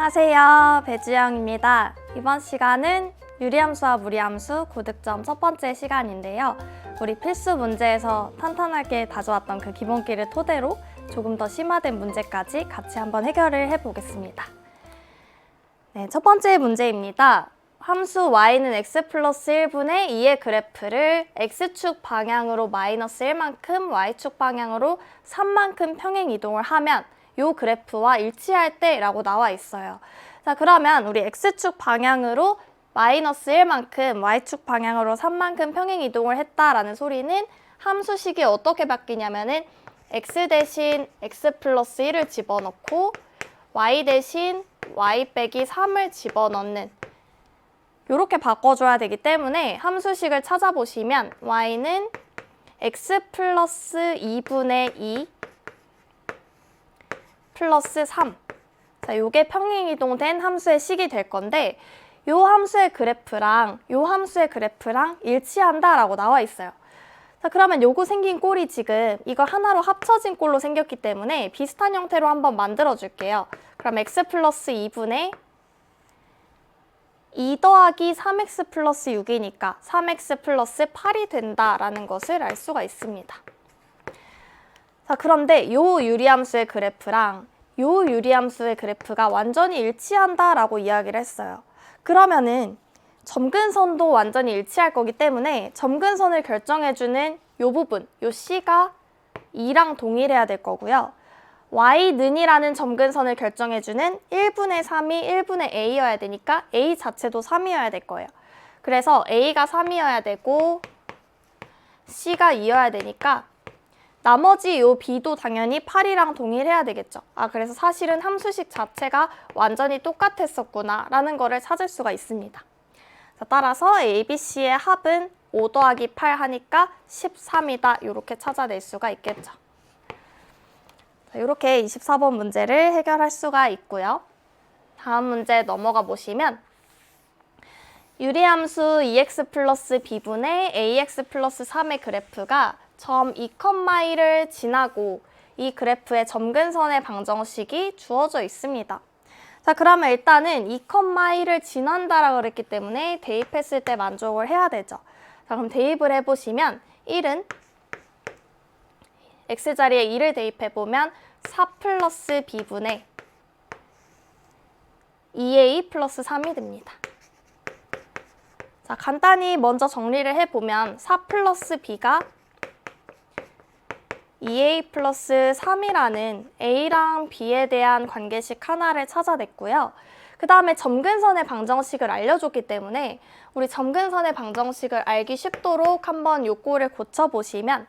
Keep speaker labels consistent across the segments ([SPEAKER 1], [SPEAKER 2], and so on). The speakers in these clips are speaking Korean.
[SPEAKER 1] 안녕하세요. 배주영입니다. 이번 시간은 유리함수와 무리함수 고득점 첫 번째 시간인데요. 우리 필수 문제에서 탄탄하게 다져왔던 그 기본기를 토대로 조금 더 심화된 문제까지 같이 한번 해결을 해보겠습니다. 네, 첫 번째 문제입니다. 함수 y는 x 플러스 1분의 2의 그래프를 x축 방향으로 마이너스 1만큼, y축 방향으로 3만큼 평행 이동을 하면 이 그래프와 일치할 때 라고 나와 있어요. 자, 그러면 우리 x축 방향으로 마이너스 1만큼, y축 방향으로 3만큼 평행 이동을 했다라는 소리는 함수식이 어떻게 바뀌냐면은 x 대신 x 플러스 1을 집어넣고 y 대신 y 빼기 3을 집어넣는 이렇게 바꿔줘야 되기 때문에 함수식을 찾아보시면 y는 x 플러스 2분의 2 플러스 3. 자, 요게 평행이동된 함수의 식이 될 건데 요 함수의 그래프랑 요 함수의 그래프랑 일치한다라고 나와 있어요. 자, 그러면 요거 생긴 꼴이 지금 이거 하나로 합쳐진 꼴로 생겼기 때문에 비슷한 형태로 한번 만들어 줄게요. 그럼 x 플러스 2분의 2 더하기 3x 플러스 6이니까 3x 플러스 8이 된다라는 것을 알 수가 있습니다. 자, 그런데 요 유리함수의 그래프랑 요 유리함수의 그래프가 완전히 일치한다라고 이야기를 했어요. 그러면은 점근선도 완전히 일치할 거기 때문에 점근선을 결정해주는 요 부분, 요 C가 2랑 동일해야 될 거고요. Y는이라는 점근선을 결정해주는 1분의 3이 1분의 A여야 되니까 A 자체도 3이어야 될 거예요. 그래서 A가 3이어야 되고 C가 2여야 되니까 나머지 요 B도 당연히 8이랑 동일해야 되겠죠. 아, 그래서 사실은 함수식 자체가 완전히 똑같았었구나 라는 거를 찾을 수가 있습니다. 자, 따라서 ABC의 합은 5 더하기 8 하니까 13이다. 이렇게 찾아낼 수가 있겠죠. 자, 이렇게 24번 문제를 해결할 수가 있고요. 다음 문제 넘어가 보시면 유리함수 2x 플러스 b분의 ax 플러스 3의 그래프가 점 2,2를 지나고 이 그래프의 점근선의 방정식이 주어져 있습니다. 자, 그러면 일단은 2,2를 지난다라고 그랬기 때문에 대입했을 때 만족을 해야 되죠. 자, 그럼 대입을 해보시면 1은 x자리에 2를 대입해보면 4 플러스 b분의 2a 플러스 3이 됩니다. 자, 간단히 먼저 정리를 해보면 4 플러스 b가 2a 플러스 3이라는 a랑 b에 대한 관계식 하나를 찾아냈고요. 그 다음에 점근선의 방정식을 알려줬기 때문에 우리 점근선의 방정식을 알기 쉽도록 한번 요 꼴을 고쳐보시면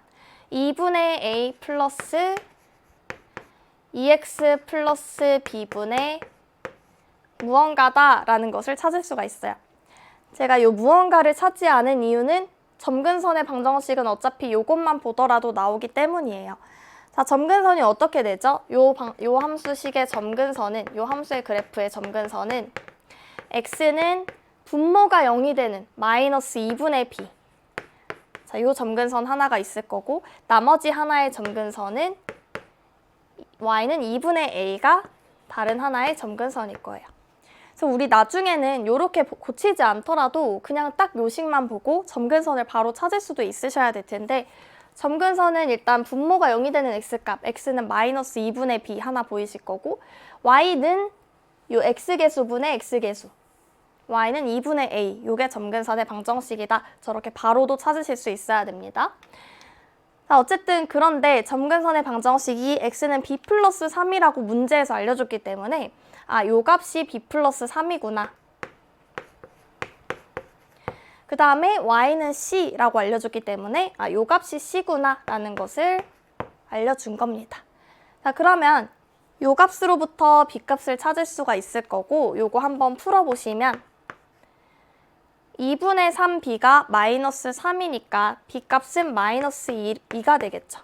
[SPEAKER 1] 2분의 a 플러스 2x 플러스 b분의 무언가다라는 것을 찾을 수가 있어요. 제가 요 무언가를 찾지 않은 이유는 점근선의 방정식은 어차피 요것만 보더라도 나오기 때문이에요. 자, 점근선이 어떻게 되죠? 요 함수식의 점근선은, 요 함수의 그래프의 점근선은 x는 분모가 0이 되는 마이너스 2분의 b. 자, 요 점근선 하나가 있을 거고 나머지 하나의 점근선은 y는 2분의 a가 다른 하나의 점근선일 거예요. 그래서 우리 나중에는 이렇게 고치지 않더라도 그냥 딱 요식만 보고 점근선을 바로 찾을 수도 있으셔야 될 텐데 점근선은 일단 분모가 0이 되는 x값, x는 마이너스 2분의 b 하나 보이실 거고 y는 요 x계수분의 x계수, y는 2분의 a, 요게 점근선의 방정식이다. 저렇게 바로도 찾으실 수 있어야 됩니다. 자, 어쨌든 그런데 점근선의 방정식이 x는 b 플러스 3이라고 문제에서 알려줬기 때문에 아, 요 값이 b 플러스 3이구나. 그 다음에 y는 c라고 알려줬기 때문에 아, 요 값이 c구나 라는 것을 알려준 겁니다. 자, 그러면 요 값으로부터 b 값을 찾을 수가 있을 거고 요거 한번 풀어보시면 2분의 3b가 마이너스 3이니까 b 값은 마이너스 2가 되겠죠.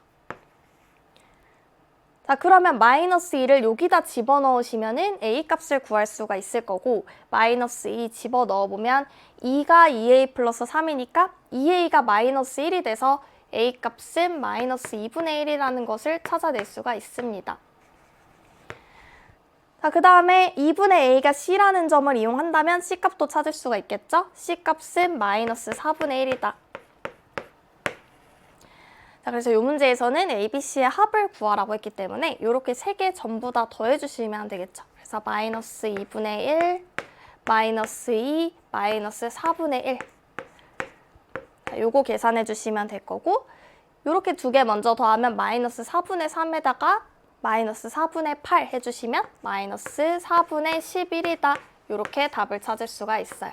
[SPEAKER 1] 자, 그러면 마이너스 2를 여기다 집어넣으시면은 a 값을 구할 수가 있을 거고 마이너스 2 집어넣어보면 2가 2a 플러스 3이니까 2a가 마이너스 1이 돼서 a 값은 마이너스 2분의 1이라는 것을 찾아낼 수가 있습니다. 자, 그 다음에 2분의 a가 c라는 점을 이용한다면 c 값도 찾을 수가 있겠죠? c 값은 마이너스 4분의 1이다. 자, 그래서 이 문제에서는 a, b, c의 합을 구하라고 했기 때문에 이렇게 3개 전부 다 더해주시면 되겠죠. 그래서 마이너스 2분의 1, 마이너스 2, 마이너스 4분의 1. 자, 요거 계산해 주시면 될 거고, 이렇게 2개 먼저 더하면 마이너스 4분의 3에다가 마이너스 4분의 8 해주시면 마이너스 4분의 11이다. 이렇게 답을 찾을 수가 있어요.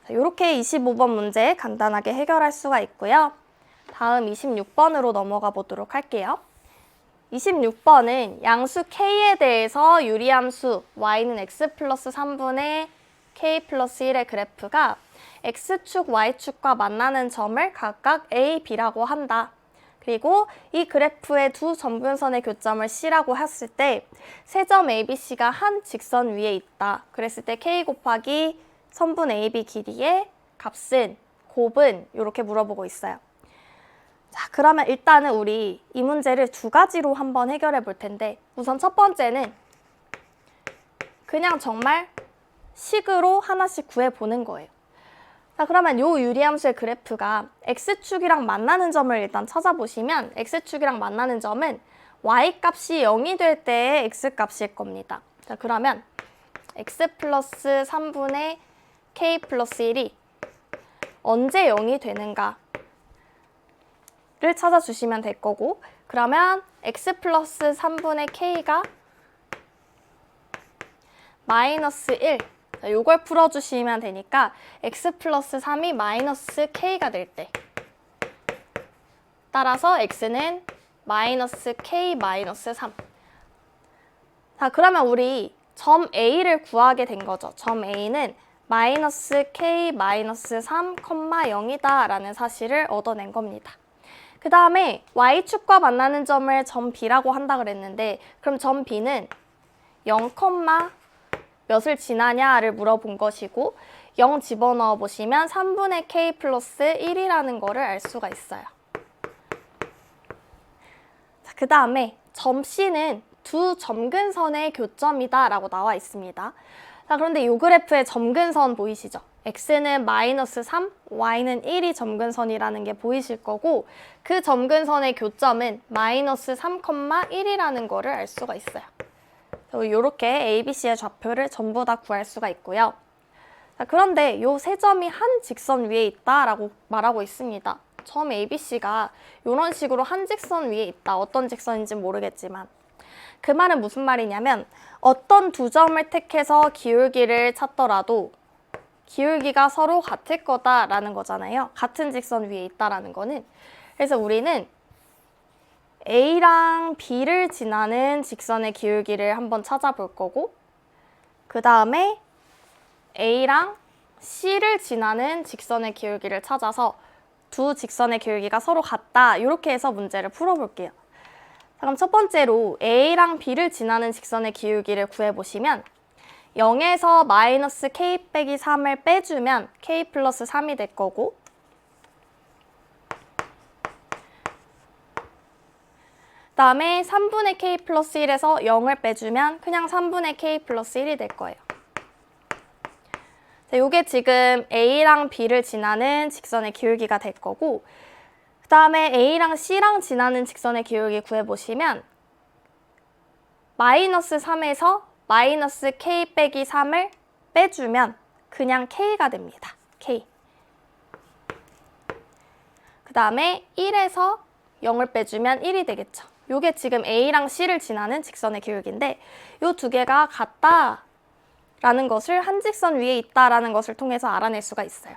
[SPEAKER 1] 이렇게 25번 문제 간단하게 해결할 수가 있고요. 다음 26번으로 넘어가 보도록 할게요. 26번은 양수 k에 대해서 유리함수 y는 x 플러스 3분의 k 플러스 1의 그래프가 x축, y축과 만나는 점을 각각 a, b라고 한다. 그리고 이 그래프의 두 점근선의 교점을 C라고 했을 때 세 점 ABC가 한 직선 위에 있다. 그랬을 때 K 곱하기 선분 AB 길이의 값은, 곱은 이렇게 물어보고 있어요. 자, 그러면 일단은 우리 이 문제를 2가지로 한번 해결해 볼 텐데, 우선 첫 번째는 그냥 정말 식으로 하나씩 구해보는 거예요. 자, 그러면 요 유리함수의 그래프가 x축이랑 만나는 점을 일단 찾아보시면 x축이랑 만나는 점은 y값이 0이 될 때의 x값일 겁니다. 자, 그러면 x 플러스 3분의 k 플러스 1이 언제 0이 되는가를 찾아주시면 될 거고, 그러면 x 플러스 3분의 k가 마이너스 1, 요걸 풀어주시면 되니까 x 플러스 3이 마이너스 k가 될 때, 따라서 x는 마이너스 k 마이너스 3. 자, 그러면 우리 점 a를 구하게 된 거죠. 점 a는 마이너스 k 마이너스 3, 0이다 라는 사실을 얻어낸 겁니다. 그 다음에 y축과 만나는 점을 점 b라고 한다 그랬는데, 그럼 점 b는 0, 몇을 지나냐를 물어본 것이고, 0 집어넣어 보시면 3분의 k 플러스 1이라는 거를 알 수가 있어요. 그 다음에 점 C는 두 점근선의 교점이다 라고 나와 있습니다. 자, 그런데 이 그래프의 점근선 보이시죠? x는 마이너스 3, y는 1이 점근선이라는 게 보이실 거고, 그 점근선의 교점은 마이너스 3, 1이라는 거를 알 수가 있어요. 이렇게 ABC의 좌표를 전부 다 구할 수가 있고요. 자, 그런데 이 세 점이 한 직선 위에 있다라고 말하고 있습니다. 점 ABC가 이런 식으로 한 직선 위에 있다. 어떤 직선인지 모르겠지만. 그 말은 무슨 말이냐면 어떤 두 점을 택해서 기울기를 찾더라도 기울기가 서로 같을 거다라는 거잖아요. 같은 직선 위에 있다라는 거는. 그래서 우리는 A랑 B를 지나는 직선의 기울기를 한번 찾아볼 거고, 그 다음에 A랑 C를 지나는 직선의 기울기를 찾아서 두 직선의 기울기가 서로 같다. 이렇게 해서 문제를 풀어볼게요. 자, 그럼 첫 번째로 A랑 B를 지나는 직선의 기울기를 구해보시면 0에서 마이너스 K 빼기 3을 빼주면 K 플러스 3이 될 거고, 그 다음에 3분의 k 플러스 1에서 0을 빼주면 그냥 3분의 k 플러스 1이 될 거예요. 이게 지금 A랑 B를 지나는 직선의 기울기가 될 거고, 그 다음에 A랑 C랑 지나는 직선의 기울기 구해보시면 마이너스 3에서 마이너스 k 빼기 3을 빼주면 그냥 k가 됩니다. k. 그 다음에 1에서 0을 빼주면 1이 되겠죠. 이게 지금 A랑 C를 지나는 직선의 기울기인데 이 두 개가 같다라는 것을, 한 직선 위에 있다라는 것을 통해서 알아낼 수가 있어요.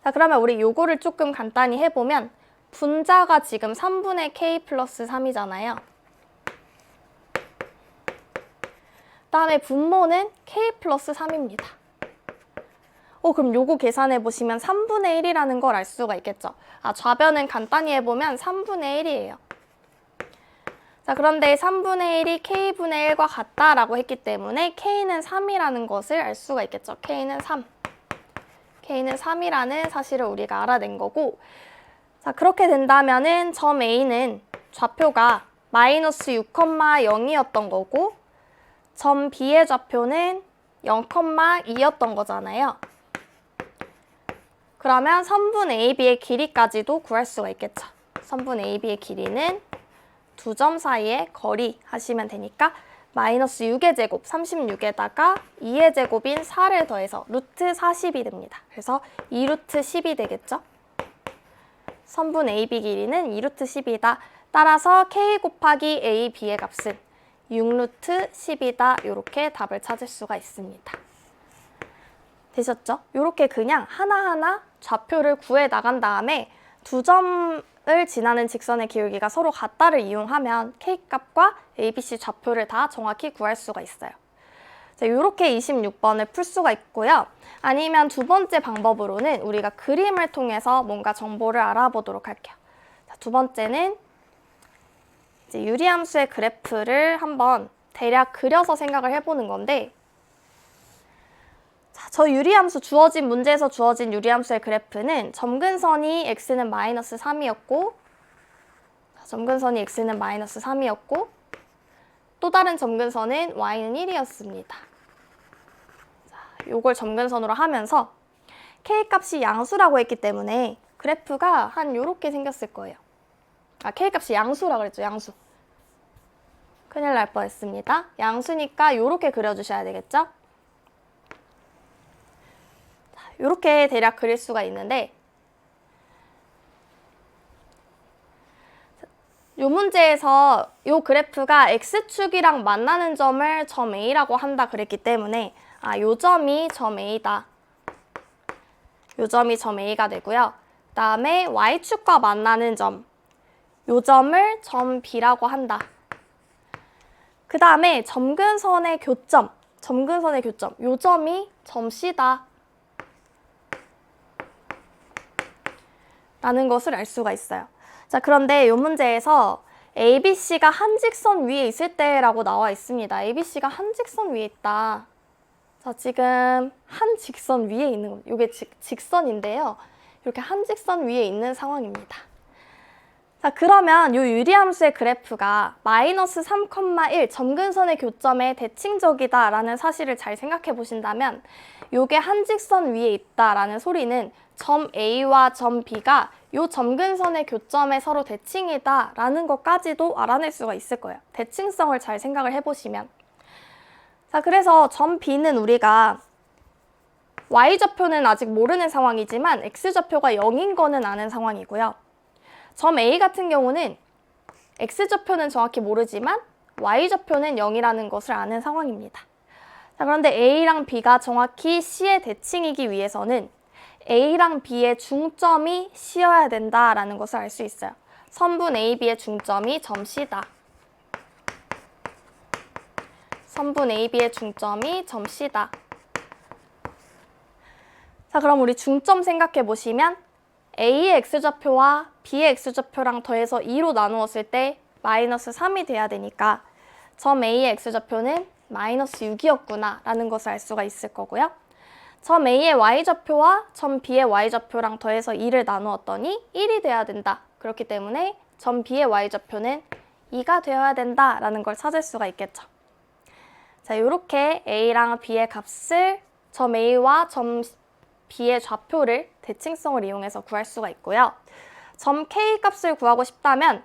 [SPEAKER 1] 자, 그러면 우리 요거를 조금 간단히 해보면 분자가 지금 3분의 k 플러스 3이잖아요. 그다음에 분모는 k 플러스 3입니다. 그럼 요거 계산해 보시면 3분의 1이라는 걸 알 수가 있겠죠. 좌변은 간단히 해보면 3분의 1이에요. 자, 그런데 3분의 1이 k분의 1과 같다라고 했기 때문에 k는 3이라는 것을 알 수가 있겠죠. k는 3. k는 3이라는 사실을 우리가 알아낸 거고, 자, 그렇게 된다면은 점 A는 좌표가 마이너스 6,0이었던 거고 점 B의 좌표는 0,2였던 거잖아요. 그러면 선분 AB의 길이까지도 구할 수가 있겠죠. 선분 AB의 길이는 두 점 사이의 거리 하시면 되니까 마이너스 6의 제곱 36에다가 2의 제곱인 4를 더해서 루트 40이 됩니다. 그래서 2루트 10이 되겠죠. 선분 AB 길이는 2루트 10이다. 따라서 K 곱하기 AB의 값은 6루트 10이다. 이렇게 답을 찾을 수가 있습니다. 되셨죠? 이렇게 그냥 하나하나 좌표를 구해 나간 다음에 두 점을 지나는 직선의 기울기가 서로 같다를 이용하면 K값과 ABC 좌표를 다 정확히 구할 수가 있어요. 자, 이렇게 26번을 풀 수가 있고요. 아니면 두 번째 방법으로는 우리가 그림을 통해서 뭔가 정보를 알아보도록 할게요. 자, 두 번째는 이제 유리함수의 그래프를 한번 대략 그려서 생각을 해보는 건데, 자, 저 유리함수 주어진 문제에서 주어진 유리함수의 그래프는 점근선이 x는 마이너스 3이었고 점근선이 x는 마이너스 3이었고 또 다른 점근선은 y는 1이었습니다. 자, 요걸 점근선으로 하면서 k값이 양수라고 했기 때문에 그래프가 한 요렇게 생겼을 거예요. 아, k값이 양수라고 그랬죠. 양수. 큰일 날 뻔했습니다. 양수니까 요렇게 그려주셔야 되겠죠? 이렇게 대략 그릴 수가 있는데 이 문제에서 이 그래프가 x축이랑 만나는 점을 점 A라고 한다 그랬기 때문에 이 점이 점 A다. 이 점이 점 A가 되고요. 그 다음에 y축과 만나는 점, 이 점을 점 B라고 한다. 그 다음에 점근선의 교점, 이 점이 점 C다. 라는 것을 알 수가 있어요. 자, 그런데 이 문제에서 ABC가 한 직선 위에 있을 때라고 나와 있습니다. ABC가 한 직선 위에 있다. 자, 지금 한 직선 위에 있는 거, 이게 직선인데요. 이렇게 한 직선 위에 있는 상황입니다. 자, 그러면 이 유리함수의 그래프가 마이너스 3,1 점근선의 교점에 대칭적이다라는 사실을 잘 생각해 보신다면 이게 한 직선 위에 있다라는 소리는 점 A와 점 B가 이 점근선의 교점에 서로 대칭이다라는 것까지도 알아낼 수가 있을 거예요. 대칭성을 잘 생각을 해보시면. 자, 그래서 점 B는 우리가 Y좌표는 아직 모르는 상황이지만 X좌표가 0인 거는 아는 상황이고요. 점 A 같은 경우는 X좌표는 정확히 모르지만 Y좌표는 0이라는 것을 아는 상황입니다. 자, 그런데 A랑 B가 정확히 C의 대칭이기 위해서는 A랑 B의 중점이 C여야 된다라는 것을 알 수 있어요. 선분 AB의 중점이 점 C다. 선분 AB의 중점이 점 C다. 자, 그럼 우리 중점 생각해 보시면 A의 X좌표와 B의 X좌표랑 더해서 2로 나누었을 때 마이너스 3이 돼야 되니까 점 A의 X좌표는 마이너스 6이었구나 라는 것을 알 수가 있을 거고요. 점 A의 Y좌표와 점 B의 Y좌표랑 더해서 2를 나누었더니 1이 돼야 된다. 그렇기 때문에 점 B의 Y좌표는 2가 되어야 된다라는 걸 찾을 수가 있겠죠. 자, 이렇게 A랑 B의 값을 점 A와 점 B의 좌표를 대칭성을 이용해서 구할 수가 있고요. 점 K 값을 구하고 싶다면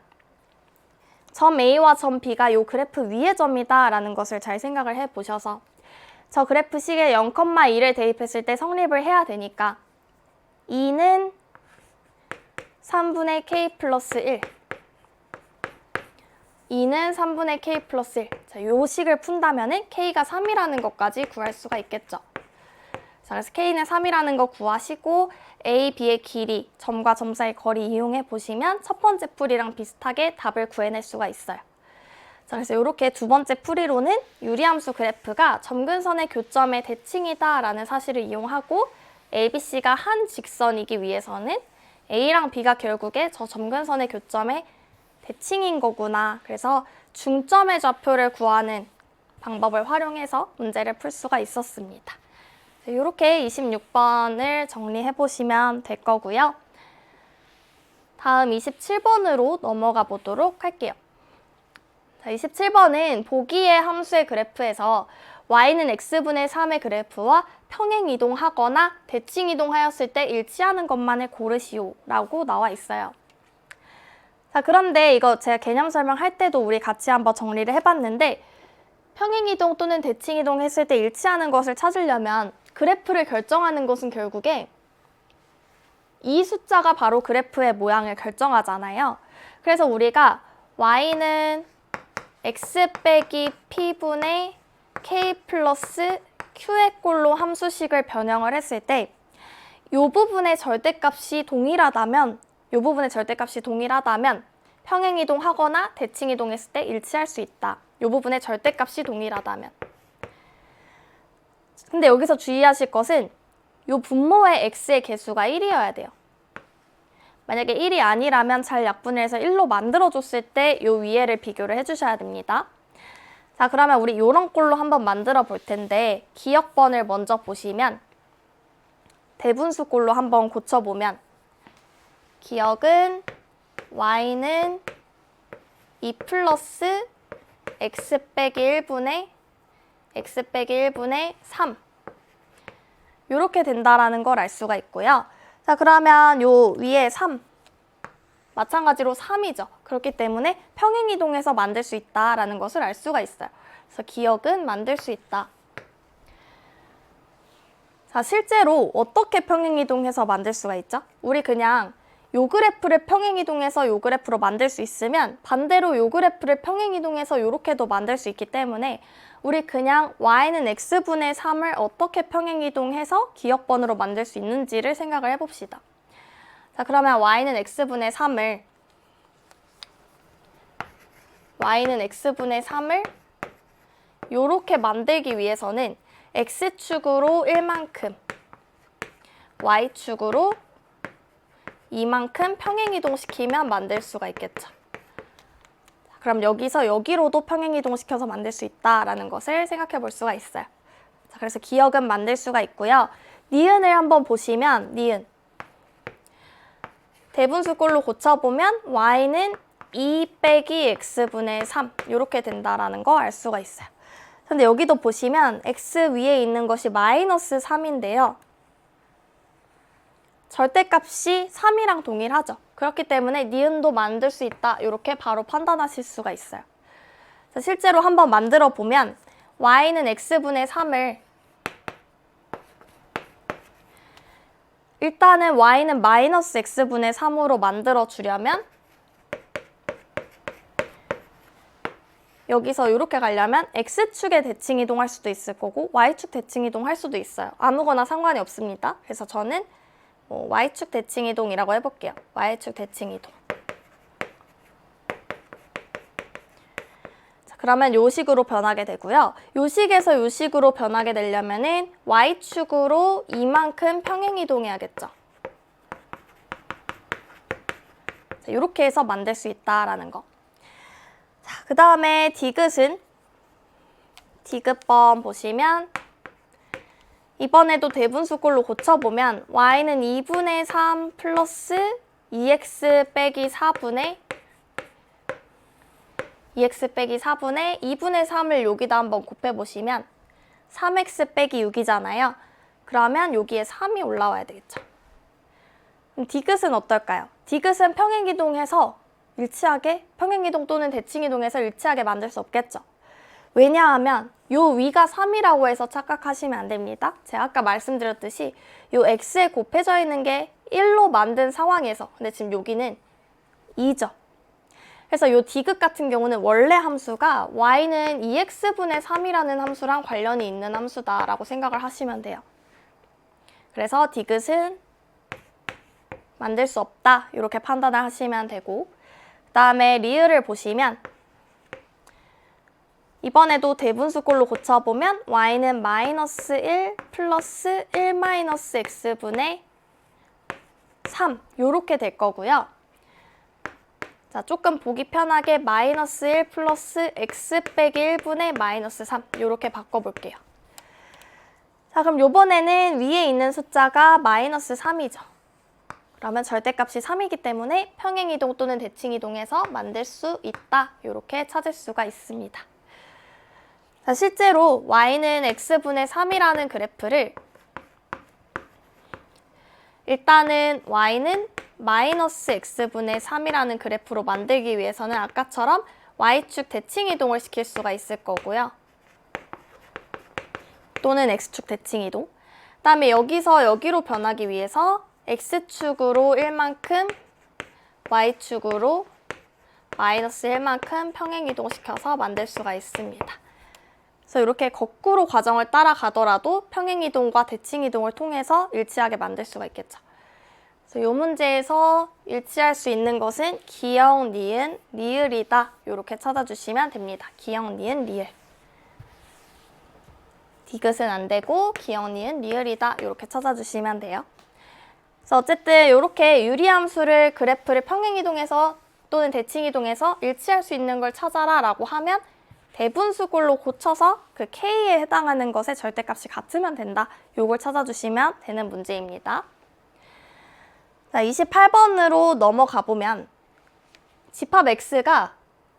[SPEAKER 1] 점 A와 점 B가 이 그래프 위의 점이다라는 것을 잘 생각을 해보셔서 저 그래프식에 0,2를 대입했을 때 성립을 해야 되니까 2는 3분의 K 플러스 1 2는 3분의 K 플러스 1 자, 요 식을 푼다면 K가 3이라는 것까지 구할 수가 있겠죠. 자, 그래서 K는 3이라는 거 구하시고 A, B의 길이, 점과 점 사이 거리 이용해 보시면 첫 번째 풀이랑 비슷하게 답을 구해낼 수가 있어요. 자, 그래서 이렇게 두 번째 풀이로는 유리함수 그래프가 점근선의 교점의 대칭이다 라는 사실을 이용하고 ABC가 한 직선이기 위해서는 A랑 B가 결국에 저 점근선의 교점의 대칭인 거구나. 그래서 중점의 좌표를 구하는 방법을 활용해서 문제를 풀 수가 있었습니다. 이렇게 26번을 정리해 보시면 될 거고요. 다음 27번으로 넘어가 보도록 할게요. 자, 27번은 보기의 함수의 그래프에서 y는 x분의 3의 그래프와 평행이동하거나 대칭이동하였을 때 일치하는 것만을 고르시오 라고 나와 있어요. 자, 그런데 이거 제가 개념 설명할 때도 우리 같이 한번 정리를 해봤는데 평행이동 또는 대칭이동 했을 때 일치하는 것을 찾으려면 그래프를 결정하는 것은 결국에 이 숫자가 바로 그래프의 모양을 결정하잖아요. 그래서 우리가 y는 x 빼기 p분의 k 플러스 q의 꼴로 함수식을 변형을 했을 때 이 부분의 절대값이 동일하다면 평행이동하거나 대칭이동했을 때 일치할 수 있다. 이 부분의 절대값이 동일하다면. 근데 여기서 주의하실 것은 이 분모의 x의 개수가 1이어야 돼요. 만약에 1이 아니라면 잘 약분해서 1로 만들어줬을 때 이 위에를 비교를 해주셔야 됩니다. 자, 그러면 우리 이런 꼴로 한번 만들어 볼 텐데 기역번을 먼저 보시면 대분수 꼴로 한번 고쳐보면 기역은 y는 2 플러스 x 빼기 1분의 3 이렇게 된다라는 걸 알 수가 있고요. 자, 그러면 요 위에 3 마찬가지로 3이죠. 그렇기 때문에 평행이동해서 만들 수 있다라는 것을 알 수가 있어요. 그래서 기역은 만들 수 있다. 자, 실제로 어떻게 평행이동해서 만들 수가 있죠? 우리 그냥 요 그래프를 평행이동해서 요 그래프로 만들 수 있으면 반대로 요 그래프를 평행이동해서 이렇게도 만들 수 있기 때문에 우리 그냥 y는 x분의 3을 어떻게 평행이동해서 기역번으로 만들 수 있는지를 생각을 해봅시다. 자, 그러면 y는 x분의 3을 요렇게 만들기 위해서는 x축으로 1만큼, y축으로 2만큼 평행이동시키면 만들 수가 있겠죠. 그럼 여기서 여기로도 평행이동시켜서 만들 수 있다라는 것을 생각해 볼 수가 있어요. 자, 그래서 기역은 만들 수가 있고요. 니은을 한번 보시면 니은. 대분수꼴로 고쳐보면 y는 2 빼기 x분의 3 이렇게 된다라는 거 알 수가 있어요. 근데 여기도 보시면 x 위에 있는 것이 마이너스 3인데요. 절대값이 3이랑 동일하죠. 그렇기 때문에 니은도 만들 수 있다. 이렇게 바로 판단하실 수가 있어요. 자, 실제로 한번 만들어 보면 y는 x분의 3을 일단은 y는 마이너스 x분의 3으로 만들어 주려면 여기서 이렇게 가려면 x축에 대칭이동할 수도 있을 거고 y축 대칭이동할 수도 있어요. 아무거나 상관이 없습니다. 그래서 저는 y축 대칭이동이라고 해볼게요. y축 대칭이동. 자, 그러면 요 식으로 변하게 되고요. 요 식에서 요 식으로 변하게 되려면은 y축으로 이만큼 평행이동해야겠죠. 자, 이렇게 해서 만들 수 있다라는 거. 자, 그 다음에 디귿은 디귿번 보시면 이번에도 대분수꼴로 고쳐보면 y는 2분의 3 플러스 2x 빼기 4분의 2분의 3을 여기다 한번 곱해보시면 3x 빼기 6이잖아요. 그러면 여기에 3이 올라와야 되겠죠. 그럼 디귿은 어떨까요? 디귿은 평행이동해서 일치하게, 평행이동 또는 대칭이동해서 일치하게 만들 수 없겠죠. 왜냐하면 요 위가 3이라고 해서 착각하시면 안 됩니다. 제가 아까 말씀드렸듯이 요 x에 곱해져 있는 게 1로 만든 상황에서 근데 지금 여기는 2죠. 그래서 요 디귿 같은 경우는 원래 함수가 y는 2x분의 3이라는 함수랑 관련이 있는 함수다라고 생각을 하시면 돼요. 그래서 디귿은 만들 수 없다 이렇게 판단을 하시면 되고 그 다음에 리을을 보시면 이번에도 대분수꼴로 고쳐보면 y는 마이너스 1 플러스 1 마이너스 x분의 3 이렇게 될 거고요. 자, 조금 보기 편하게 마이너스 1 플러스 x 빼기 1분의 마이너스 3 이렇게 바꿔볼게요. 자, 그럼 이번에는 위에 있는 숫자가 마이너스 3이죠. 그러면 절대값이 3이기 때문에 평행이동 또는 대칭이동해서 만들 수 있다. 이렇게 찾을 수가 있습니다. 자, 실제로 y는 x분의 3이라는 그래프를 일단은 y는 마이너스 x분의 3이라는 그래프로 만들기 위해서는 아까처럼 y축 대칭이동을 시킬 수가 있을 거고요. 또는 x축 대칭이동. 그 다음에 여기서 여기로 변하기 위해서 x축으로 1만큼, y축으로 마이너스 1만큼 평행이동시켜서 만들 수가 있습니다. 그래서 이렇게 거꾸로 과정을 따라가더라도 평행이동과 대칭이동을 통해서 일치하게 만들 수가 있겠죠. 그래서 이 문제에서 일치할 수 있는 것은 기역, 니은, 리을이다. 이렇게 찾아주시면 됩니다. 기역, 니은, 리을. 디귿은 안 되고 기역, 니은, 리을이다. 이렇게 찾아주시면 돼요. 그래서 어쨌든 이렇게 유리함수를 그래프를 평행이동해서 또는 대칭이동해서 일치할 수 있는 걸 찾아라 라고 하면 대분수꼴로 고쳐서 그 K에 해당하는 것의 절대값이 같으면 된다. 요걸 찾아주시면 되는 문제입니다. 자, 28번으로 넘어가 보면 집합 X가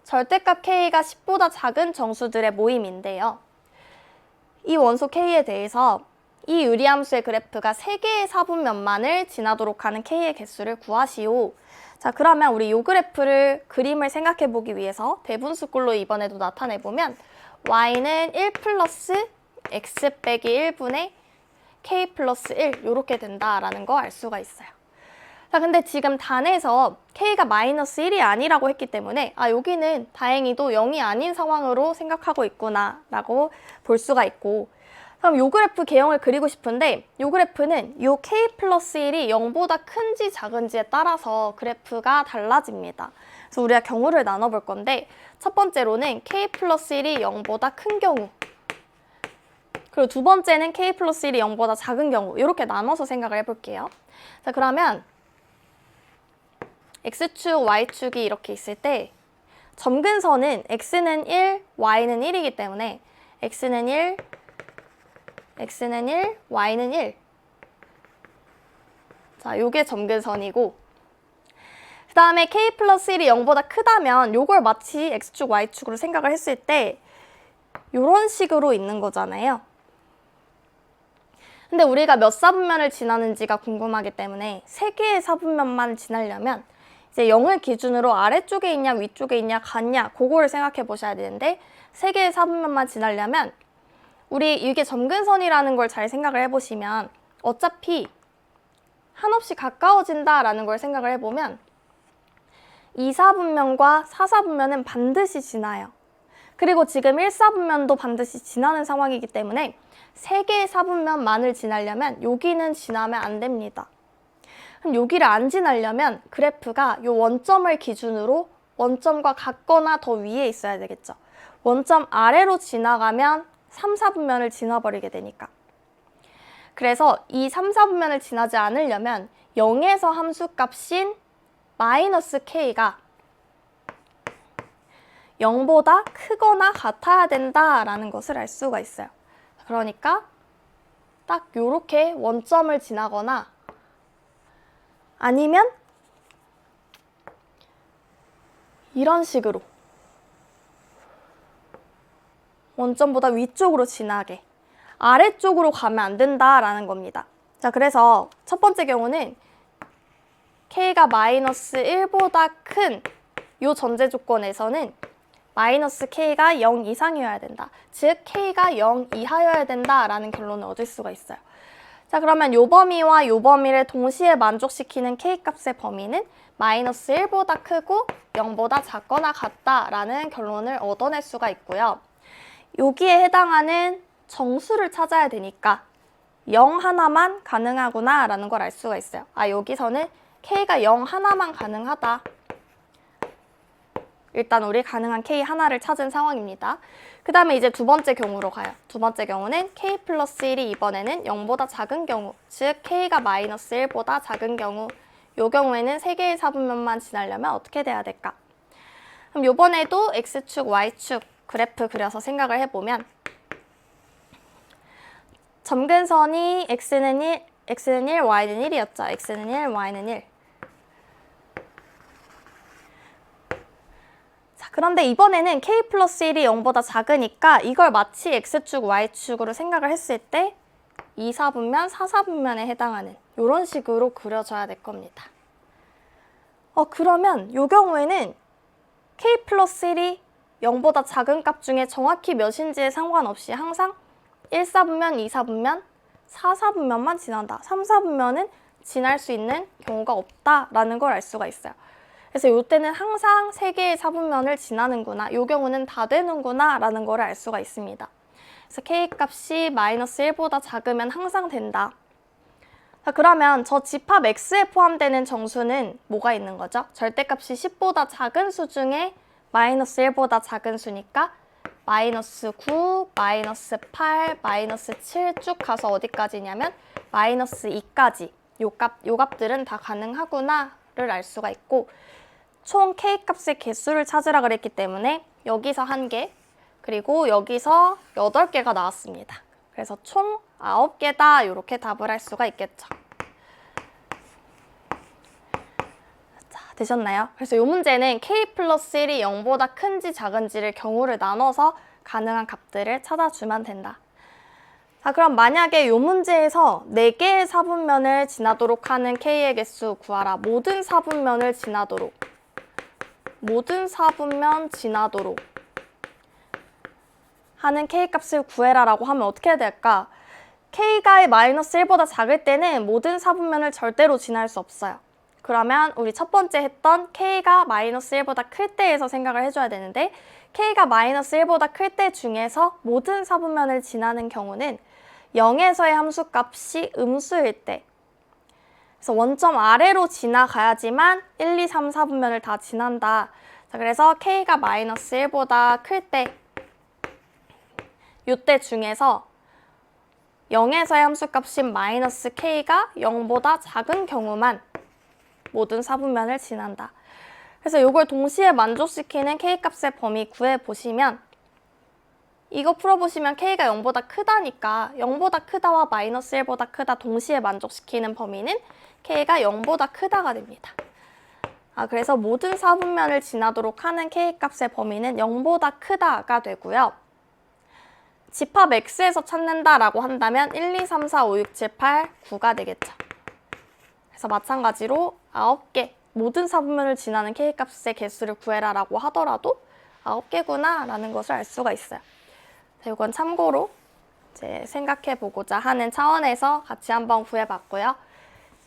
[SPEAKER 1] 절대값 K가 10보다 작은 정수들의 모임인데요. 이 원소 K에 대해서 이 유리함수의 그래프가 3개의 사분면만을 지나도록 하는 K의 개수를 구하시오. 자, 그러면 우리 이 그래프를 그림을 생각해 보기 위해서 대분수꼴로 이번에도 나타내보면 y는 1 플러스 x 빼기 1분의 k 플러스 1 이렇게 된다라는 거 알 수가 있어요. 자, 근데 지금 단에서 k가 마이너스 1이 아니라고 했기 때문에 여기는 다행히도 0이 아닌 상황으로 생각하고 있구나 라고 볼 수가 있고, 그럼 이 그래프 개형을 그리고 싶은데 이 그래프는 이 k 플러스 1이 0보다 큰지 작은지에 따라서 그래프가 달라집니다. 그래서 우리가 경우를 나눠볼 건데 첫 번째로는 k 플러스 1이 0보다 큰 경우, 그리고 두 번째는 k 플러스 1이 0보다 작은 경우, 이렇게 나눠서 생각을 해볼게요. 자, 그러면 x축, y축이 이렇게 있을 때 점근선은 x는 1, y는 1이기 때문에 x는 1, y는 1. 자, 요게 점근선이고, 그 다음에 k 플러스 1이 0보다 크다면 요걸 마치 x축, y축으로 생각을 했을 때 요런 식으로 있는 거잖아요. 근데 우리가 몇 사분면을 지나는지가 궁금하기 때문에 3개의 사분면만 지나려면 이제 0을 기준으로 아래쪽에 있냐 위쪽에 있냐 같냐 그거를 생각해 보셔야 되는데 3개의 사분면만 지나려면 우리 이게 점근선이라는 걸 잘 생각을 해보시면 어차피 한없이 가까워진다라는 걸 생각을 해보면 2사분면과 4사분면은 반드시 지나요. 그리고 지금 1사분면도 반드시 지나는 상황이기 때문에 3개의 사분면만을 지나려면 여기는 지나면 안 됩니다. 그럼 여기를 안 지나려면 그래프가 이 원점을 기준으로 원점과 같거나 더 위에 있어야 되겠죠. 원점 아래로 지나가면 3, 4분면을 지나버리게 되니까. 그래서 이 3, 4분면을 지나지 않으려면 0에서 함수값인 마이너스 k가 0보다 크거나 같아야 된다라는 것을 알 수가 있어요. 그러니까 딱 요렇게 원점을 지나거나 아니면 이런 식으로 원점보다 위쪽으로 지나게, 아래쪽으로 가면 안 된다라는 겁니다. 자, 그래서 첫 번째 경우는 k가 마이너스 1보다 큰 이 전제 조건에서는 마이너스 k가 0 이상이어야 된다. 즉 k가 0 이하여야 된다라는 결론을 얻을 수가 있어요. 자, 그러면 요 범위와 요 범위를 동시에 만족시키는 k값의 범위는 마이너스 1보다 크고 0보다 작거나 같다라는 결론을 얻어낼 수가 있고요. 여기에 해당하는 정수를 찾아야 되니까 0 하나만 가능하구나 라는 걸 알 수가 있어요. 여기서는 k가 0 하나만 가능하다. 일단 우리 가능한 k 하나를 찾은 상황입니다. 그 다음에 이제 두 번째 경우로 가요. 두 번째 경우는 k 플러스 1이 이번에는 0보다 작은 경우, 즉 k가 마이너스 1보다 작은 경우, 이 경우에는 3개의 사분면만 지나려면 어떻게 돼야 될까? 그럼 이번에도 x축, y축 그래프 그려서 생각을 해보면 점근선이 x는 1, y는 1이었죠. x는 1, y는 1. 그런데 이번에는 k 플러스 1이 0보다 작으니까 이걸 마치 x축, y축으로 생각을 했을 때 2, 4분면, 4, 4분면에 해당하는 이런 식으로 그려줘야 될 겁니다. 그러면 이 경우에는 k 플러스 1이 0보다 작은 값 중에 정확히 몇인지에 상관없이 항상 1, 4분면, 2, 4분면, 4, 4분면만 지난다. 3, 4분면은 지날 수 있는 경우가 없다라는 걸 알 수가 있어요. 그래서 이때는 항상 3개의 4분면을 지나는구나, 이 경우는 다 되는구나 라는 걸 알 수가 있습니다. 그래서 k 값이 마이너스 1보다 작으면 항상 된다. 자, 그러면 저 집합 x에 포함되는 정수는 뭐가 있는 거죠? 절대값이 10보다 작은 수 중에 마이너스 1보다 작은 수니까 마이너스 9, 마이너스 8, 마이너스 7 쭉 가서 어디까지냐면 마이너스 2까지 요 값들은 다 가능하구나를 알 수가 있고, 총 k 값의 개수를 찾으라 그랬기 때문에 여기서 1개, 그리고 여기서 8개가 나왔습니다. 그래서 총 9개다 이렇게 답을 할 수가 있겠죠. 자, 되셨나요? 그래서 이 문제는 k 플러스 1이 0보다 큰지 작은지를 경우를 나눠서 가능한 값들을 찾아주면 된다. 자, 그럼 만약에 이 문제에서 4개의 4분면을 지나도록 하는 k의 개수 구하라. 모든 4분면을 지나도록. 모든 4분면 지나도록 하는 k 값을 구해라 라고 하면 어떻게 해야 될까? k가 마이너스 1보다 작을 때는 모든 4분면을 절대로 지날 수 없어요. 그러면 우리 첫 번째 했던 k가 마이너스 1보다 클 때에서 생각을 해줘야 되는데, k가 마이너스 1보다 클 때 중에서 모든 4분면을 지나는 경우는 0에서의 함수값이 음수일 때, 그래서 원점 아래로 지나가야지만 1, 2, 3, 4분면을 다 지난다. 자, 그래서 k가 마이너스 1보다 클 때, 이때 중에서 0에서의 함수값인 마이너스 k가 0보다 작은 경우만 모든 4분면을 지난다. 그래서 이걸 동시에 만족시키는 k값의 범위 구해보시면, 이거 풀어보시면 k가 0보다 크다니까 0보다 크다와 마이너스 1보다 크다 동시에 만족시키는 범위는 k가 0보다 크다가 됩니다. 그래서 모든 4분면을 지나도록 하는 k값의 범위는 0보다 크다가 되고요. 집합 x에서 찾는다라고 한다면 1, 2, 3, 4, 5, 6, 7, 8, 9가 되겠죠. 그래서 마찬가지로 9개, 모든 4분면을 지나는 k값의 개수를 구해라 라고 하더라도 9개구나 라는 것을 알 수가 있어요. 이건 참고로 이제 생각해보고자 하는 차원에서 같이 한번 구해봤고요.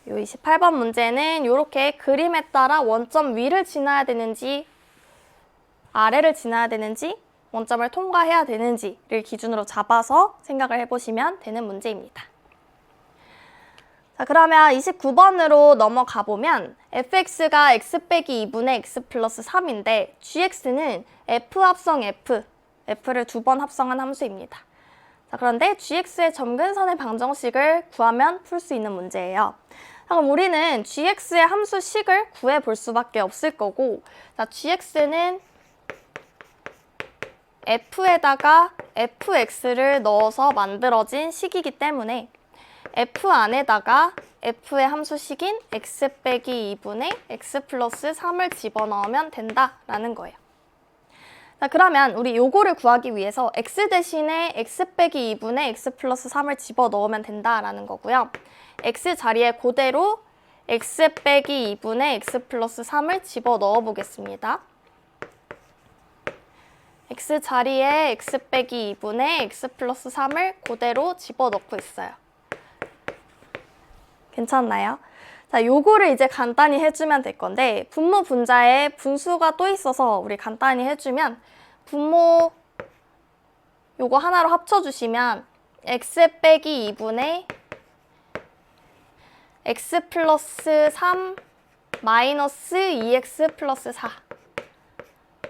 [SPEAKER 1] 이 28번 문제는 이렇게 그림에 따라 원점 위를 지나야 되는지 아래를 지나야 되는지 원점을 통과해야 되는지를 기준으로 잡아서 생각을 해보시면 되는 문제입니다. 자, 그러면 29번으로 넘어가 보면 fx가 x 빼기 2분의 x 플러스 3인데 gx는 f 합성 f를 2번 합성한 함수입니다. 자, 그런데 gx의 점근선의 방정식을 구하면 풀 수 있는 문제예요. 자, 그럼 우리는 gx의 함수식을 구해볼 수밖에 없을 거고, 자, gx는 f에다가 fx를 넣어서 만들어진 식이기 때문에 f 안에다가 f의 함수식인 x 빼기 2분의 x 플러스 3을 집어넣으면 된다라는 거예요. 자, 그러면 우리 요거를 구하기 위해서 x 대신에 x 빼기 2분의 x 플러스 3을 집어넣으면 된다라는 거고요. x 자리에 그대로 x 빼기 2분의 x 플러스 3을 집어넣어 보겠습니다. x 자리에 x 빼기 2분의 x 플러스 3을 그대로 집어넣고 있어요. 괜찮나요? 자, 요거를 이제 간단히 해주면 될 건데, 분모 분자에 분수가 또 있어서 우리 간단히 해주면, 분모 요거 하나로 합쳐주시면 x 빼기 2분의 x 플러스 3 마이너스 2x 플러스 4.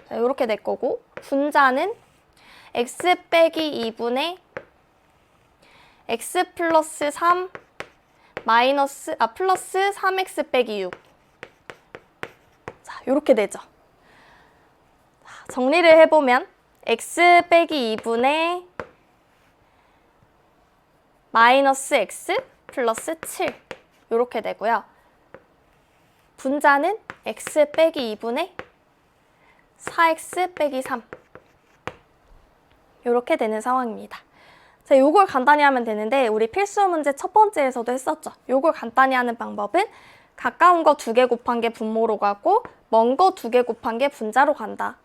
[SPEAKER 1] 자, 요렇게 될 거고, 분자는 x 빼기 2분의 x 플러스 3 플러스 3x 빼기 6. 자, 요렇게 되죠. 자, 정리를 해보면 x 빼기 2분의 마이너스 x 플러스 7 요렇게 되고요. 분자는 x 빼기 2분의 4x 빼기 3 이렇게 되는 상황입니다. 자, 요걸 간단히 하면 되는데 우리 필수 문제 첫 번째에서도 했었죠. 요걸 간단히 하는 방법은 가까운 거 2개 곱한 게 분모로 가고 먼 거 2개 곱한 게 분자로 간다.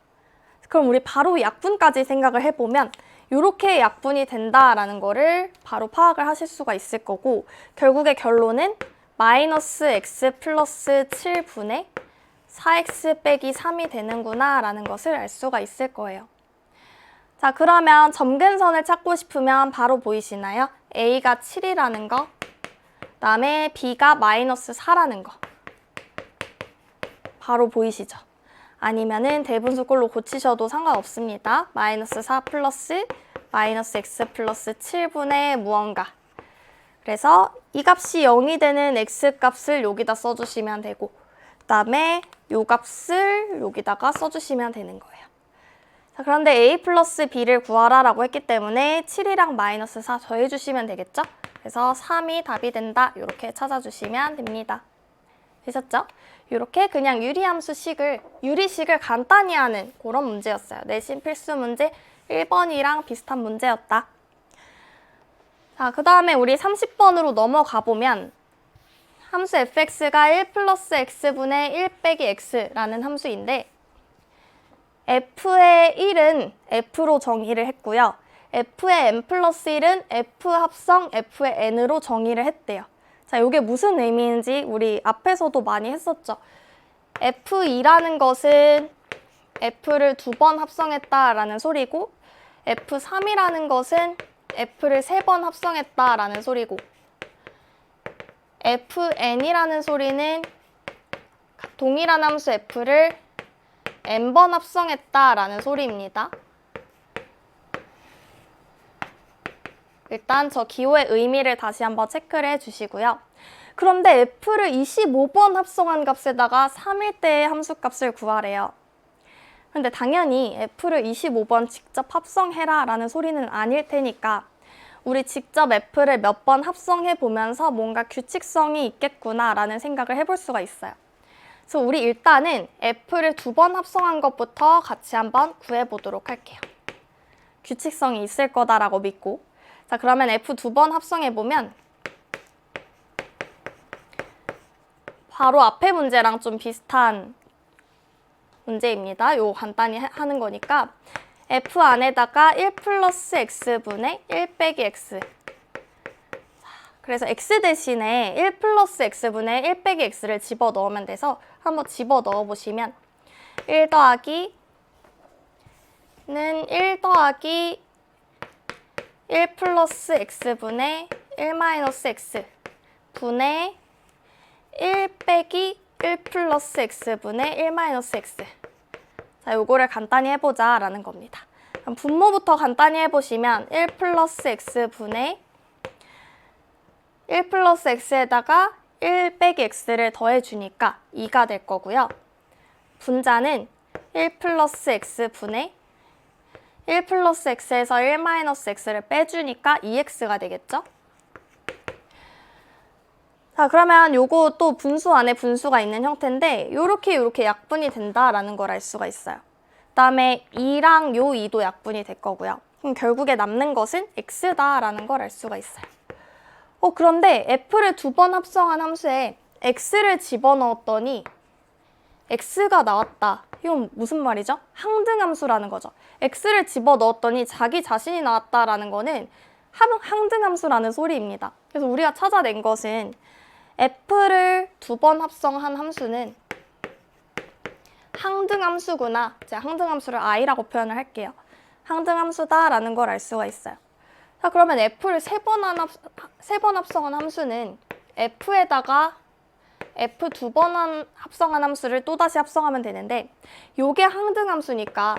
[SPEAKER 1] 그럼 우리 바로 약분까지 생각을 해보면 이렇게 약분이 된다라는 거를 바로 파악을 하실 수가 있을 거고 결국의 결론은 마이너스 x 플러스 7분의 4x 빼기 3이 되는구나 라는 것을 알 수가 있을 거예요. 자, 그러면 점근선을 찾고 싶으면 바로 보이시나요? a가 7이라는 거, 그다음에 b가 마이너스 4라는 거 바로 보이시죠? 아니면은 대분수꼴로 고치셔도 상관없습니다. 마이너스 4 플러스 마이너스 x 플러스 7분의 무언가. 그래서 이 값이 0이 되는 x 값을 여기다 써주시면 되고 그다음에 이 값을 여기다가 써주시면 되는 거예요. 자, 그런데 a 플러스 b를 구하라 라고 했기 때문에 7이랑 마이너스 4 더해주시면 되겠죠? 그래서 3이 답이 된다. 이렇게 찾아주시면 됩니다. 되셨죠? 이렇게 그냥 유리식을 간단히 하는 그런 문제였어요. 내신 필수 문제 1번이랑 비슷한 문제였다. 자, 그 다음에 우리 30번으로 넘어가 보면 함수 fx가 1 플러스 x분의 1 빼기 x라는 함수인데 f의 1은 f로 정의를 했고요. f의 n 플러스 1은 f 합성 f의 n으로 정의를 했대요. 자, 이게 무슨 의미인지 우리 앞에서도 많이 했었죠. f2라는 것은 f를 2번 합성했다라는 소리고 f3이라는 것은 f를 3번 합성했다라는 소리고 fn이라는 소리는 동일한 함수 f를 n번 합성했다라는 소리입니다. 일단 저 기호의 의미를 다시 한번 체크를 해주시고요. 그런데 f를 25번 합성한 값에다가 3일 때의 함수값을 구하래요. 그런데 당연히 f를 25번 직접 합성해라 라는 소리는 아닐 테니까 우리 직접 f를 몇 번 합성해 보면서 뭔가 규칙성이 있겠구나 라는 생각을 해볼 수가 있어요. 그래서 우리 일단은 f를 2번 합성한 것부터 같이 한번 구해보도록 할게요. 규칙성이 있을 거다라고 믿고 자, 그러면 f 2번 합성해보면 바로 앞에 문제랑 좀 비슷한 문제입니다. 요거 간단히 하는 거니까 f 안에다가 1 플러스 x분의 1 빼기 x 그래서 x 대신에 1 플러스 x분의 1 빼기 x를 집어넣으면 돼서 한번 집어넣어 보시면 1 더하기는 1 더하기 1 플러스 x분의 1 마이너스 x 분의 1 빼기 1 플러스 x분의 1 마이너스 x 자, 요거를 간단히 해보자 라는 겁니다. 그럼 분모부터 간단히 해보시면 1 플러스 x분의 1 플러스 x에다가 1 빼기 x를 더해주니까 2가 될 거고요. 분자는 1 플러스 x분의 1 플러스 x에서 1 마이너스 x를 빼주니까 2x가 되겠죠? 자, 그러면 요거 또 분수 안에 분수가 있는 형태인데 요렇게 약분이 된다라는 걸 알 수가 있어요. 그 다음에 2랑 요 2도 약분이 될 거고요. 그럼 결국에 남는 것은 x다라는 걸 알 수가 있어요. 그런데 f를 2번 합성한 함수에 x를 집어넣었더니 x가 나왔다. 이건 무슨 말이죠? 항등함수라는 거죠. x를 집어넣었더니 자기 자신이 나왔다라는 거는 항등함수라는 소리입니다. 그래서 우리가 찾아낸 것은 f를 2번 합성한 함수는 항등함수구나. 제가 항등함수를 i라고 표현을 할게요. 항등함수다라는 걸 알 수가 있어요. 자, 그러면 f를 3번 합성한 함수는 f에다가 f 2번 합성한 함수를 또다시 합성하면 되는데 요게 항등함수니까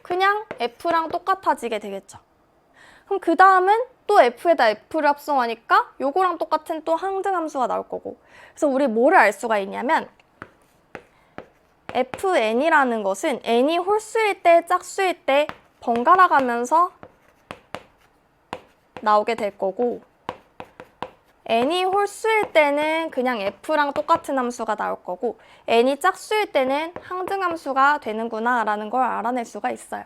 [SPEAKER 1] 그냥 f랑 똑같아지게 되겠죠. 그럼 그 다음은 또 f에다 f를 합성하니까 요거랑 똑같은 또 항등함수가 나올 거고 그래서 우리 뭐를 알 수가 있냐면 fn이라는 것은 n이 홀수일 때 짝수일 때 번갈아 가면서 나오게 될 거고 n이 홀수일 때는 그냥 f랑 똑같은 함수가 나올 거고 n이 짝수일 때는 항등함수가 되는구나 라는 걸 알아낼 수가 있어요.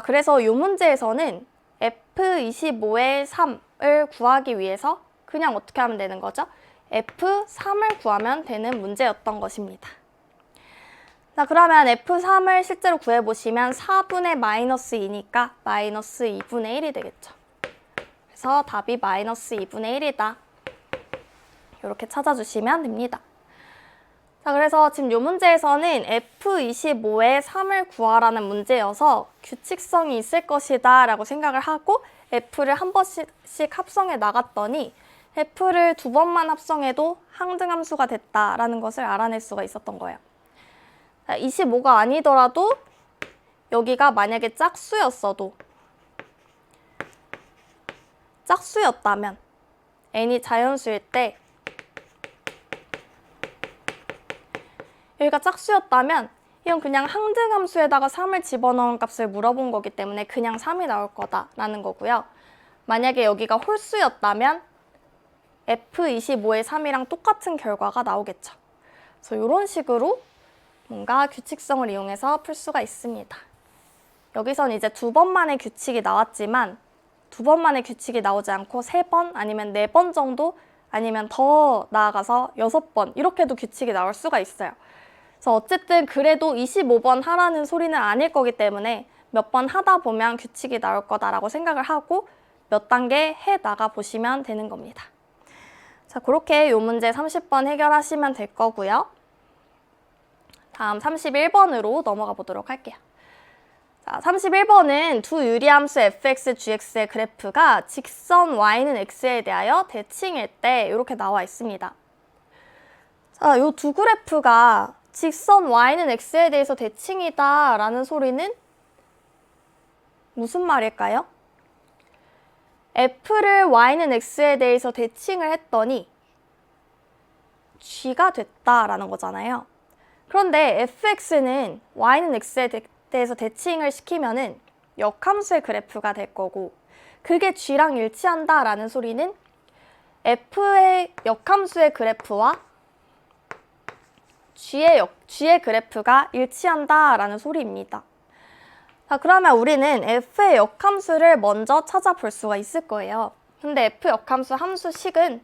[SPEAKER 1] 그래서 이 문제에서는 f25의 3을 구하기 위해서 그냥 어떻게 하면 되는 거죠? f3을 구하면 되는 문제였던 것입니다. 자, 그러면 f3을 실제로 구해보시면 4분의 마이너스 2니까 마이너스 2분의 1이 되겠죠. 그래서 답이 마이너스 2분의 1이다. 이렇게 찾아주시면 됩니다. 자, 그래서 지금 이 문제에서는 f25의 3을 구하라는 문제여서 규칙성이 있을 것이다 라고 생각을 하고 f를 한 번씩 합성해 나갔더니 f를 2번만 합성해도 항등함수가 됐다라는 것을 알아낼 수가 있었던 거예요. 25가 아니더라도 여기가 만약에 짝수였다면 n이 자연수일 때 여기가 짝수였다면 이건 그냥 항등함수에다가 3을 집어넣은 값을 물어본 거기 때문에 그냥 3이 나올 거다라는 거고요. 만약에 여기가 홀수였다면 f25의 3이랑 똑같은 결과가 나오겠죠. 그래서 이런 식으로 뭔가 규칙성을 이용해서 풀 수가 있습니다. 여기선 이제 2번만의 규칙이 나왔지만 2번만의 규칙이 나오지 않고 3번 아니면 4번 정도 아니면 더 나아가서 6번 이렇게도 규칙이 나올 수가 있어요. 그래서 어쨌든 그래도 25번 하라는 소리는 아닐 거기 때문에 몇 번 하다 보면 규칙이 나올 거다라고 생각을 하고 몇 단계 해 나가 보시면 되는 겁니다. 자, 그렇게 이 문제 30번 해결하시면 될 거고요. 다음 31번으로 넘어가 보도록 할게요. 자, 31번은 두 유리함수 fx, gx의 그래프가 직선 y는 x에 대하여 대칭일 때 이렇게 나와 있습니다. 자, 이 두 그래프가 직선 y는 x에 대해서 대칭이다 라는 소리는 무슨 말일까요? f를 y는 x에 대해서 대칭을 했더니 g가 됐다라는 거잖아요. 그런데 fx는 y는 x에 대해서 대칭을 시키면은 역함수의 그래프가 될 거고 그게 g랑 일치한다라는 소리는 f의 역함수의 그래프와 g의 그래프가 일치한다라는 소리입니다. 자, 그러면 우리는 f의 역함수를 먼저 찾아볼 수가 있을 거예요. 근데 f 역함수 함수식은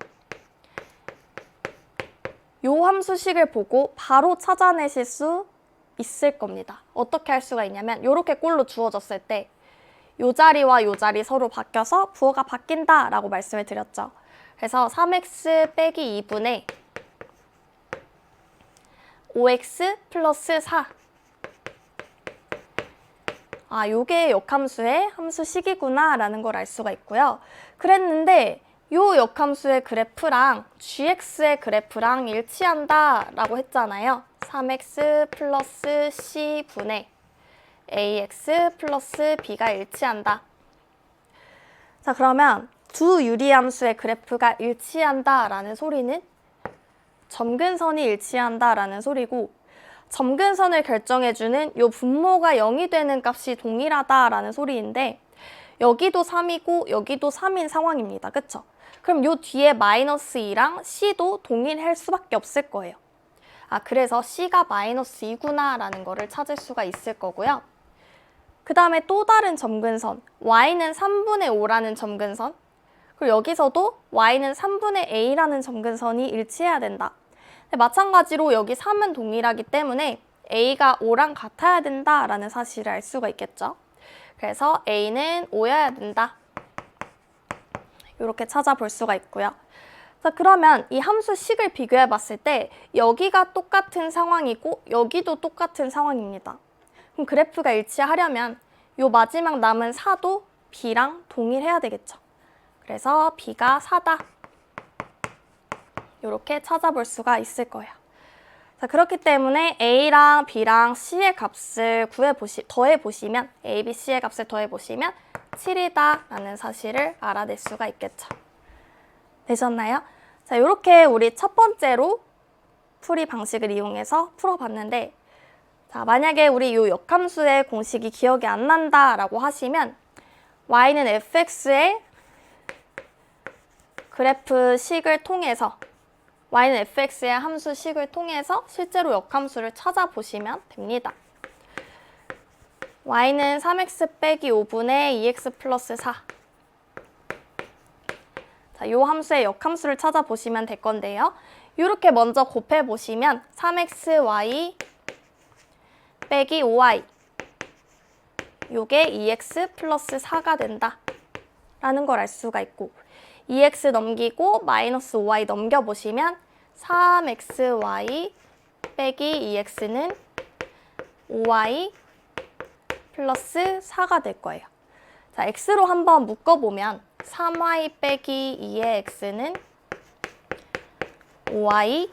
[SPEAKER 1] 이 함수식을 보고 바로 찾아내실 수 있을 겁니다. 어떻게 할 수가 있냐면 이렇게 꼴로 주어졌을 때 이 자리와 이 자리 서로 바뀌어서 부호가 바뀐다라고 말씀을 드렸죠. 그래서 3x 빼기 2분의 5x 플러스 4. 요게 역함수의 함수식이구나 라는 걸 알 수가 있고요. 그랬는데 요 역함수의 그래프랑 gx의 그래프랑 일치한다 라고 했잖아요. 3x 플러스 c분의 ax 플러스 b가 일치한다. 자, 그러면 두 유리함수의 그래프가 일치한다 라는 소리는 점근선이 일치한다 라는 소리고 점근선을 결정해주는 요 분모가 0이 되는 값이 동일하다 라는 소리인데 여기도 3이고 여기도 3인 상황입니다. 그쵸? 그럼 요 뒤에 마이너스 2랑 c도 동일할 수밖에 없을 거예요. 그래서 c가 마이너스 2구나 라는 거를 찾을 수가 있을 거고요. 그 다음에 또 다른 점근선 y는 3분의 5라는 점근선 그리고 여기서도 y는 3분의 a라는 점근선이 일치해야 된다. 마찬가지로 여기 3은 동일하기 때문에 a가 5랑 같아야 된다라는 사실을 알 수가 있겠죠. 그래서 a는 5여야 된다. 이렇게 찾아볼 수가 있고요. 자, 그러면 이 함수식을 비교해 봤을 때 여기가 똑같은 상황이고 여기도 똑같은 상황입니다. 그럼 그래프가 일치하려면 이 마지막 남은 4도 b랑 동일해야 되겠죠. 그래서 b가 4다. 이렇게 찾아볼 수가 있을 거예요. 자, 그렇기 때문에 a랑 b랑 c의 값을 더해보시면 a, b, c의 값을 더해보시면 7이다 라는 사실을 알아낼 수가 있겠죠. 되셨나요? 자, 이렇게 우리 첫 번째로 풀이 방식을 이용해서 풀어봤는데 자, 만약에 우리 이 역함수의 공식이 기억이 안 난다라고 하시면 y는 fx의 그래프 식을 통해서 y는 fx의 함수 식을 통해서 실제로 역함수를 찾아보시면 됩니다. y는 3x 빼기 5분의 2x 플러스 4. 자, 이 함수의 역함수를 찾아보시면 될 건데요. 이렇게 먼저 곱해보시면 3xy 빼기 5y 요게 2x 플러스 4가 된다 라는 걸 알 수가 있고 2x 넘기고 마이너스 5y 넘겨보시면 3xy 빼기 2x는 5y 플러스 4가 될 거예요. 자, x로 한번 묶어보면 3y 빼기 2의 x는 5y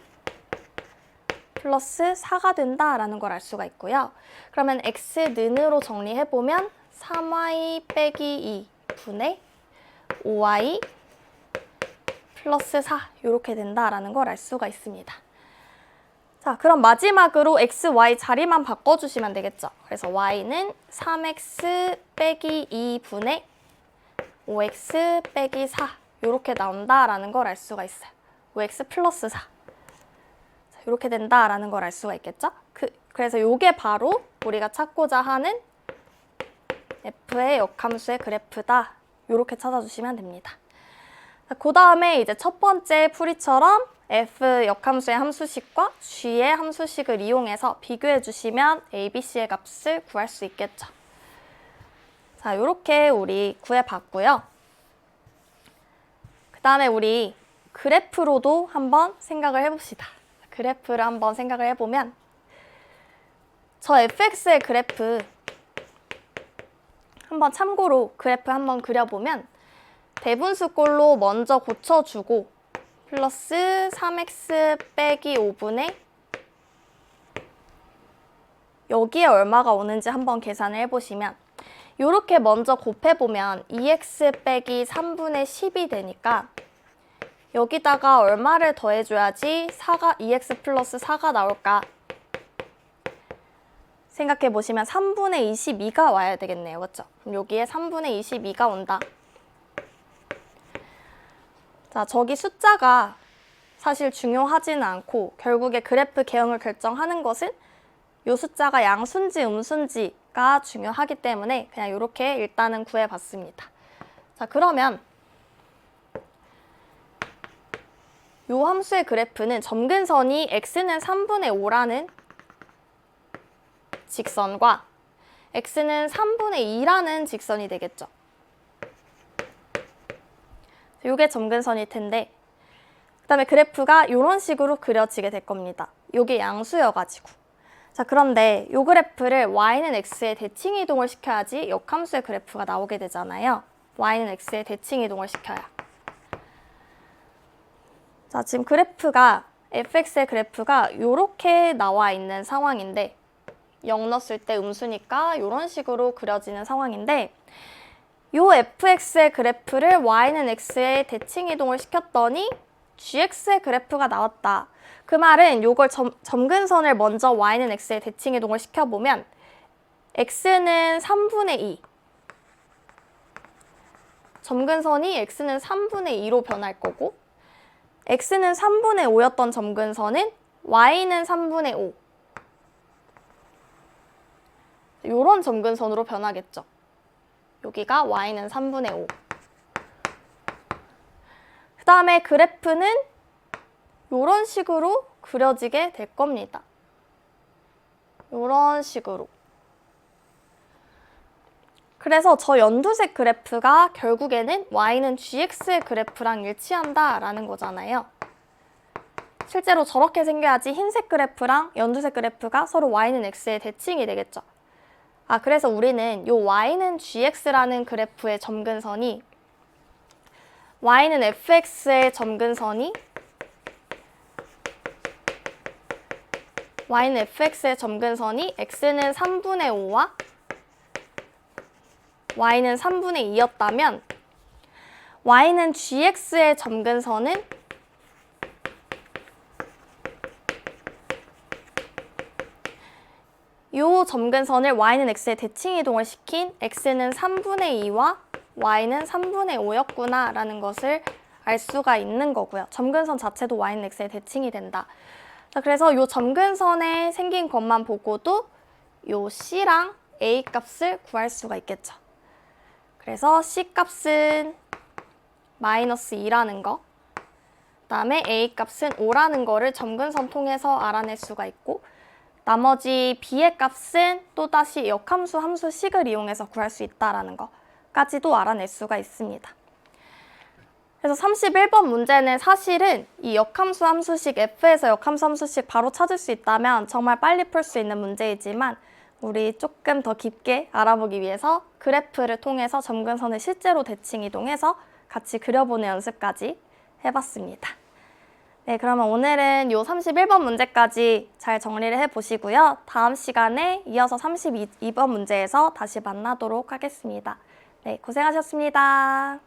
[SPEAKER 1] 플러스 4가 된다라는 걸 알 수가 있고요. 그러면 x는으로 정리해보면 3y 빼기 2분의 5y 플러스 4 이렇게 된다라는 걸 알 수가 있습니다. 자, 그럼 마지막으로 x, y 자리만 바꿔주시면 되겠죠. 그래서 y는 3x 빼기 2분의 5x 빼기 4 이렇게 나온다라는 걸 알 수가 있어요. 5x 플러스 4 이렇게 된다라는 걸 알 수가 있겠죠. 그래서 이게 바로 우리가 찾고자 하는 f의 역함수의 그래프다. 이렇게 찾아주시면 됩니다. 그 다음에 이제 첫 번째 풀이처럼 f 역함수의 함수식과 g의 함수식을 이용해서 비교해 주시면 a, b, c의 값을 구할 수 있겠죠. 자, 이렇게 우리 구해봤고요. 그 다음에 우리 그래프로도 한번 생각을 해봅시다. 그래프를 한번 생각을 해보면 저 fx의 그래프 한번 참고로 그래프 한번 그려보면 대분수꼴로 먼저 고쳐주고 플러스 3x 빼기 5분의 여기에 얼마가 오는지 한번 계산을 해보시면 이렇게 먼저 곱해보면 2x 빼기 3분의 10이 되니까 여기다가 얼마를 더해줘야지 2x 플러스 4가 나올까 생각해보시면 3분의 22가 와야 되겠네요. 그렇죠? 그럼 여기에 3분의 22가 온다. 자, 저기 숫자가 사실 중요하지는 않고 결국에 그래프 개형을 결정하는 것은 이 숫자가 양수인지 음수인지가 중요하기 때문에 그냥 이렇게 일단은 구해봤습니다. 자, 그러면 이 함수의 그래프는 점근선이 x는 3분의 5라는 직선과 x는 3분의 2라는 직선이 되겠죠. 이게 점근선일 텐데 그 다음에 그래프가 이런 식으로 그려지게 될 겁니다. 이게 양수여가지고. 자, 그런데 이 그래프를 y는 x에 대칭 이동을 시켜야지 역함수의 그래프가 나오게 되잖아요. y는 x에 대칭 이동을 시켜야. 자, 지금 그래프가 fx의 그래프가 이렇게 나와 있는 상황인데 0 넣었을 때 음수니까 이런 식으로 그려지는 상황인데 이 fx의 그래프를 y는 x에 대칭 이동을 시켰더니 gx의 그래프가 나왔다. 그 말은 이걸 점근선을 먼저 y는 x에 대칭 이동을 시켜보면 x는 3분의 2 점근선이 x는 3분의 2로 변할 거고 x는 3분의 5였던 점근선은 y는 3분의 5 이런 점근선으로 변하겠죠. 여기가 y는 3분의 5. 그 다음에 그래프는 이런 식으로 그려지게 될 겁니다. 이런 식으로. 그래서 저 연두색 그래프가 결국에는 y는 gx의 그래프랑 일치한다라는 거잖아요. 실제로 저렇게 생겨야지 흰색 그래프랑 연두색 그래프가 서로 y는 x의 대칭이 되겠죠. 아, 그래서 우리는 이 y는 gx라는 그래프의 점근선이 y는 fx의 점근선이 y는 fx의 점근선이 x는 3분의 5와 y는 3분의 2였다면 y는 gx의 점근선은 이 점근선을 y는 x에 대칭 이동을 시킨 x는 3분의 2와 y는 3분의 5였구나 라는 것을 알 수가 있는 거고요. 점근선 자체도 y 는 x의 대칭이 된다. 자, 그래서 이 점근선에 생긴 것만 보고도 이 c랑 a 값을 구할 수가 있겠죠. 그래서 c 값은 마이너스 2라는 거, 그다음에 a 값은 5라는 거를 점근선 통해서 알아낼 수가 있고, 나머지 b의 값은 또다시 역함수 함수 식을 이용해서 구할 수 있다는 거까지도 알아낼 수가 있습니다. 그래서 31번 문제는 사실은 이 역함수 함수식 f에서 역함수 함수식 바로 찾을 수 있다면 정말 빨리 풀 수 있는 문제이지만, 우리 조금 더 깊게 알아보기 위해서 그래프를 통해서 점근선을 실제로 대칭 이동해서 같이 그려보는 연습까지 해봤습니다. 네, 그러면 오늘은 요 31번 문제까지 잘 정리를 해보시고요. 다음 시간에 이어서 32번 문제에서 다시 만나도록 하겠습니다. 네, 고생하셨습니다.